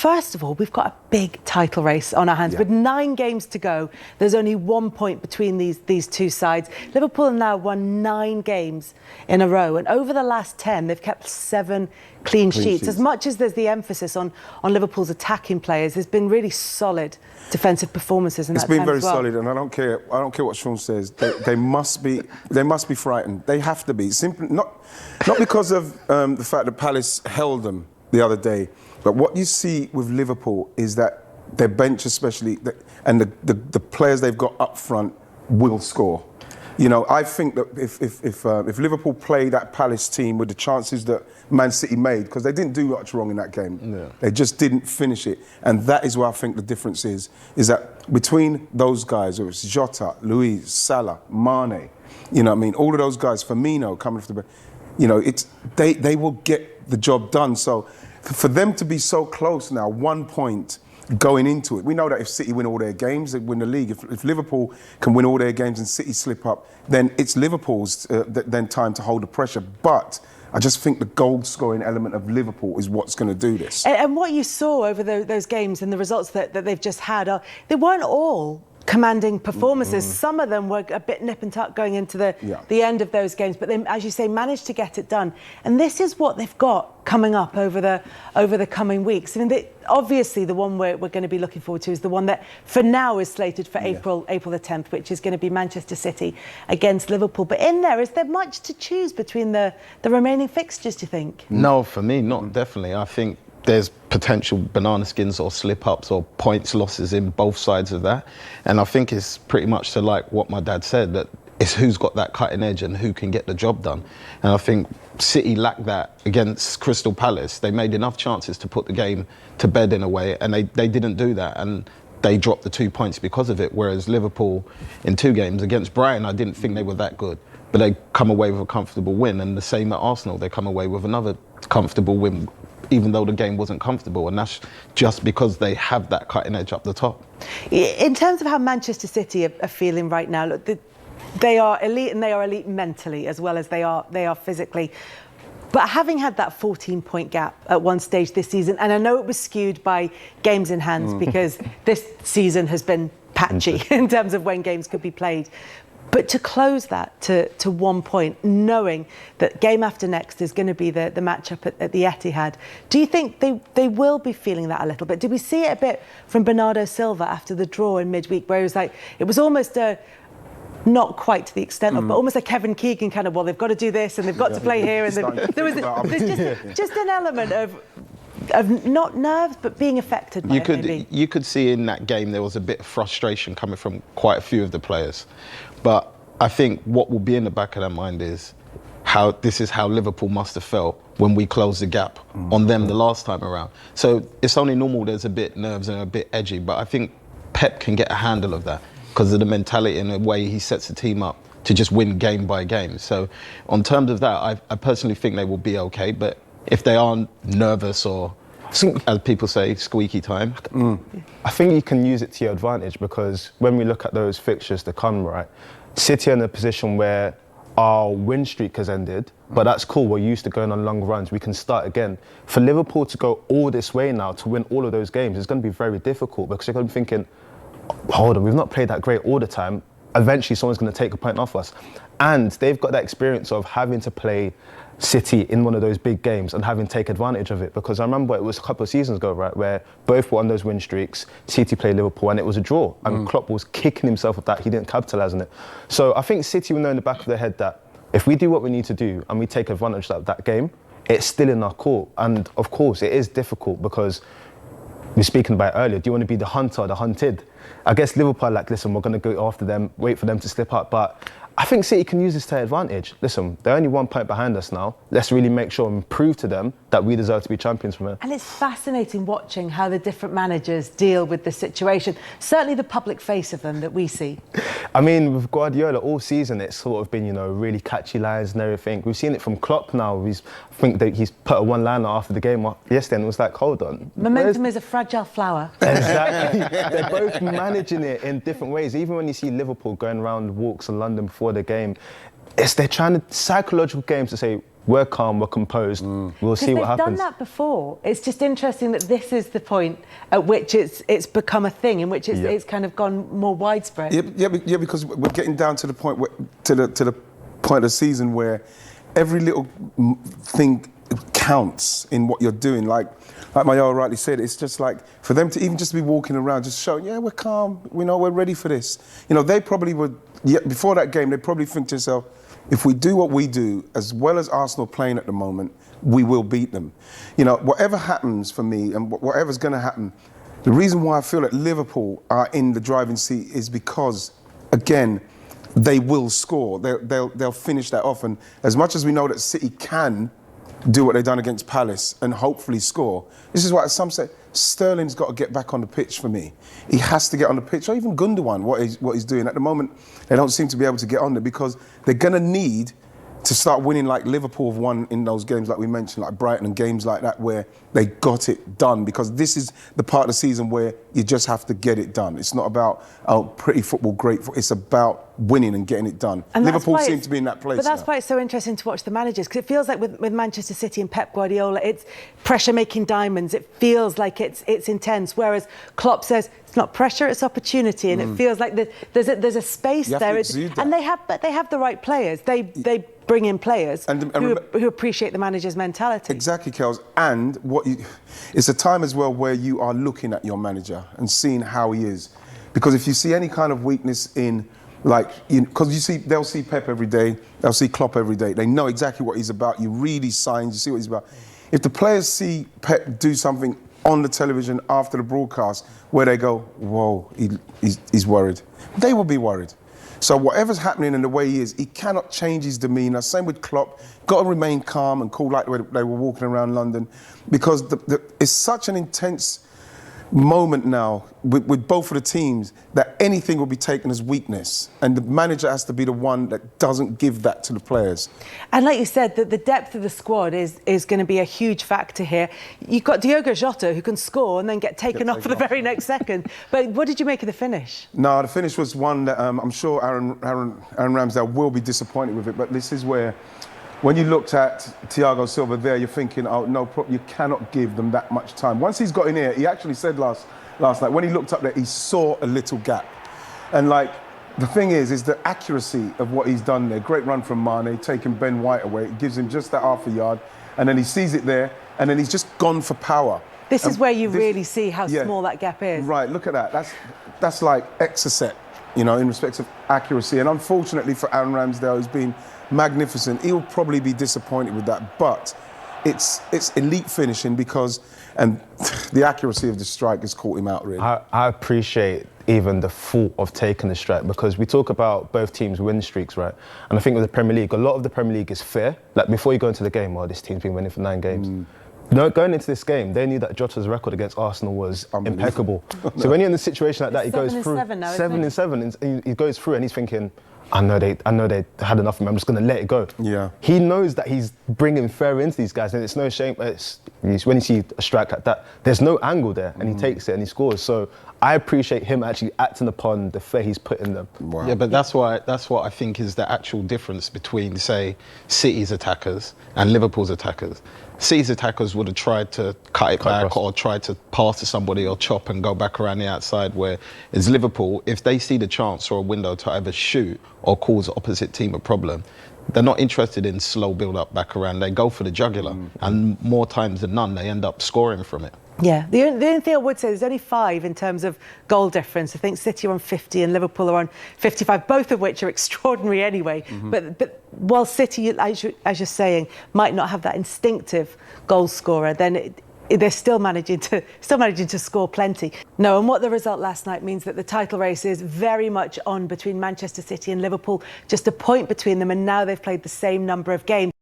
First of all, we've got a big title race on our hands. With 9 games to go, there's only 1 point between these two sides. Liverpool have now won 9 games in a row, and over the last 10, they've kept 7 clean sheets. As much as there's the emphasis on Liverpool's attacking players, there's been really solid defensive performances in that time as well. It's been very solid, and I don't care what Sean says. They must be frightened. They have to be. Simply not because of the fact that Palace held them the other day, but what you see with Liverpool is that their bench, especially, and the players they've got up front will score. You know, I think that if Liverpool play that Palace team with the chances that Man City made, because they didn't do much wrong in that game, they just didn't finish it, and that is where I think the difference is that between those guys, whether it's Jota, Luiz, Salah, Mane, you know what I mean, all of those guys, Firmino coming off the bench, you know, they will get the job done. So for them to be so close now, 1 point going into it, we know that if City win all their games, they win the league. If Liverpool can win all their games and City slip up, then it's Liverpool's then time to hold the pressure. But I just think the goal-scoring element of Liverpool is what's going to do this. And what you saw over those games and the results that they've just had, they weren't all commanding performances. Some of them were a bit nip and tuck going into the end of those games, but they, as you say, managed to get it done. And this is what they've got coming up over the coming weeks. I mean, obviously the one we're going to be looking forward to is the one that for now is slated for April the 10th, which is going to be Manchester City against Liverpool. But in there, is there much to choose between the remaining fixtures, do you think? No, for me, not definitely. I think there's potential banana skins or slip-ups or points losses in both sides of that. And I think it's pretty much to like what my dad said, that it's who's got that cutting edge and who can get the job done. And I think City lacked that against Crystal Palace. They made enough chances to put the game to bed in a way, and they didn't do that. And they dropped the 2 points because of it. Whereas Liverpool, in 2 games against Brighton, I didn't think they were that good. But they come away with a comfortable win. And the same at Arsenal, they come away with another comfortable win, even though the game wasn't comfortable, and that's just because they have that cutting edge up the top. In terms of how Manchester City are feeling right now, look, they are elite, and they are elite mentally as well as they are physically. But having had that 14-point gap at one stage this season, and I know it was skewed by games in hand because this season has been patchy in terms of when games could be played. But to close that to 1 point, knowing that game after next is going to be the matchup at the Etihad, do you think they will be feeling that a little bit? Did we see it a bit from Bernardo Silva after the draw in midweek, where it was almost not quite to the extent of, but almost like Kevin Keegan kind of, well, they've got to do this and they've got to play here, and there's just an element of not nerves, but being affected by it, maybe. You could see in that game there was a bit of frustration coming from quite a few of the players. But I think what will be in the back of their mind is how Liverpool must have felt when we closed the gap on them the last time around. So it's only normal there's a bit nerves and a bit edgy, but I think Pep can get a handle of that because of the mentality and the way he sets the team up to just win game by game. So on terms of that, I personally think they will be okay, but if they are nervous or, as people say, squeaky time. I think you can use it to your advantage, because when we look at those fixtures to come, right, City are in a position where our win streak has ended, but that's cool. We're used to going on long runs. We can start again. For Liverpool to go all this way now to win all of those games is going to be very difficult, because you're going to be thinking, hold on, we've not played that great all the time. Eventually, someone's going to take a point off us. And they've got that experience of having to play City in one of those big games and having to take advantage of it, because I remember it was a couple of seasons ago, right, where both were on those win streaks. City played Liverpool and it was a draw, and Klopp was kicking himself with that. He didn't capitalise on it. So I think City will know in the back of their head that if we do what we need to do and we take advantage of that game, it's still in our court. And of course it is difficult, because we were speaking about it earlier, do you want to be the hunter or the hunted? I guess Liverpool are like, listen, we're going to go after them, wait for them to slip up, but I think City can use this to their advantage. Listen, they're only 1 point behind us now. Let's really make sure and prove to them that we deserve to be champions from here. And it's fascinating watching how the different managers deal with the situation. Certainly the public face of them that we see. I mean, with Guardiola all season, it's sort of been, you know, really catchy lines and everything. We've seen it from Klopp now. I think that he's put a one-liner after the game yesterday, and it was like, hold on. Momentum is a fragile flower. Exactly. They're both managing it in different ways. Even when you see Liverpool going around walks in London before the game, they're trying to psychological games to say, we're calm, we're composed. We'll see what happens. They've done that before. It's just interesting that this is the point at which it's become a thing, in which it's kind of gone more widespread. Yeah, because we're getting down to the point to the point of the season where every little thing counts in what you're doing. Like Mayara rightly said, it's just like for them to even just be walking around, just showing, yeah, we're calm, we know we're ready for this. You know, they probably would, before that game, they probably think to themselves, if we do what we do, as well as Arsenal playing at the moment, we will beat them. You know, whatever happens for me and whatever's going to happen, the reason why I feel that Liverpool are in the driving seat is because, again, they will score. They'll finish that off. And as much as we know that City can do what they've done against Palace and hopefully score, this is why some say Sterling's got to get back on the pitch for me. He has to get on the pitch, or even Gundogan, what he's doing. At the moment, they don't seem to be able to get on there because they're going to need to start winning like Liverpool have won in those games like we mentioned, like Brighton and games like that where they got it done, because this is the part of the season where you just have to get it done. It's not about pretty football, great football. It's about winning and getting it done. And Liverpool seem to be in that place. But that's why it's so interesting to watch the managers, because it feels like with Manchester City and Pep Guardiola, it's pressure-making diamonds. It feels like it's intense, whereas Klopp says it's not pressure, it's opportunity, and it feels like there's a space there. And they have the right players. They bring in players who appreciate the manager's mentality. Exactly, Kels. And it's a time as well where you are looking at your manager and seeing how he is. Because if you see any kind of weakness in, because they'll see Pep every day, they'll see Klopp every day. They know exactly what he's about. You read his signs, you see what he's about. If the players see Pep do something on the television after the broadcast where they go, whoa, he's worried, they will be worried. So whatever's happening and the way he is, he cannot change his demeanour. Same with Klopp. Got to remain calm and cool like they were walking around London, because it's such an intense moment now with both of the teams that anything will be taken as weakness, and the manager has to be the one that doesn't give that to the players. And like you said, the depth of the squad is going to be a huge factor here. You've got Diogo Jota, who can score and then get taken off for the very next second. But what did you make of the finish? No, the finish was one that I'm sure Aaron Ramsdale will be disappointed with it, but this is where, when you looked at Thiago Silva there, you're thinking, oh, no, you cannot give them that much time. Once he's got in here, he actually said last night, when he looked up there, he saw a little gap. And the thing is the accuracy of what he's done there. Great run from Mane, taking Ben White away. It gives him just that half a yard. And then he sees it there, and then he's just gone for power. This is where you really see how small that gap is. Right, look at that. That's like Exocet, in respect of accuracy. And unfortunately for Aaron Ramsdale, who's been magnificent, he'll probably be disappointed with that. But it's elite finishing, because the accuracy of the strike has caught him out, really. I appreciate even the thought of taking the strike, because we talk about both teams' win streaks, right? And I think with the Premier League, a lot of the Premier League is fair. Like, before you go into the game, this team's been winning for 9 games. No, going into this game, they knew that Jota's record against Arsenal was impeccable. So when you're in a situation like that, he goes through 7-7, and he goes through, and he's thinking, I know they had enough of him, I'm just going to let it go. Yeah. He knows that he's bringing fair into these guys, and it's no shame. When you see a strike like that, there's no angle there, and he takes it and he scores. So I appreciate him actually acting upon the fair he's put in them. Wow. Yeah, but that's what I think is the actual difference between, say, City's attackers and Liverpool's attackers. City's attackers would have tried to cut it back or tried to pass to somebody or chop and go back around the outside, whereas Liverpool, if they see the chance or a window to either shoot or cause the opposite team a problem, they're not interested in slow build-up back around. They go for the jugular, and more times than none, they end up scoring from it. Yeah, the only thing I would say, there's only 5 in terms of goal difference. I think City are on 50 and Liverpool are on 55, both of which are extraordinary anyway. But while City, as you're saying, might not have that instinctive goal scorer, then they're still managing to score plenty. No, and what the result last night means that the title race is very much on between Manchester City and Liverpool, just a point between them, and now they've played the same number of games.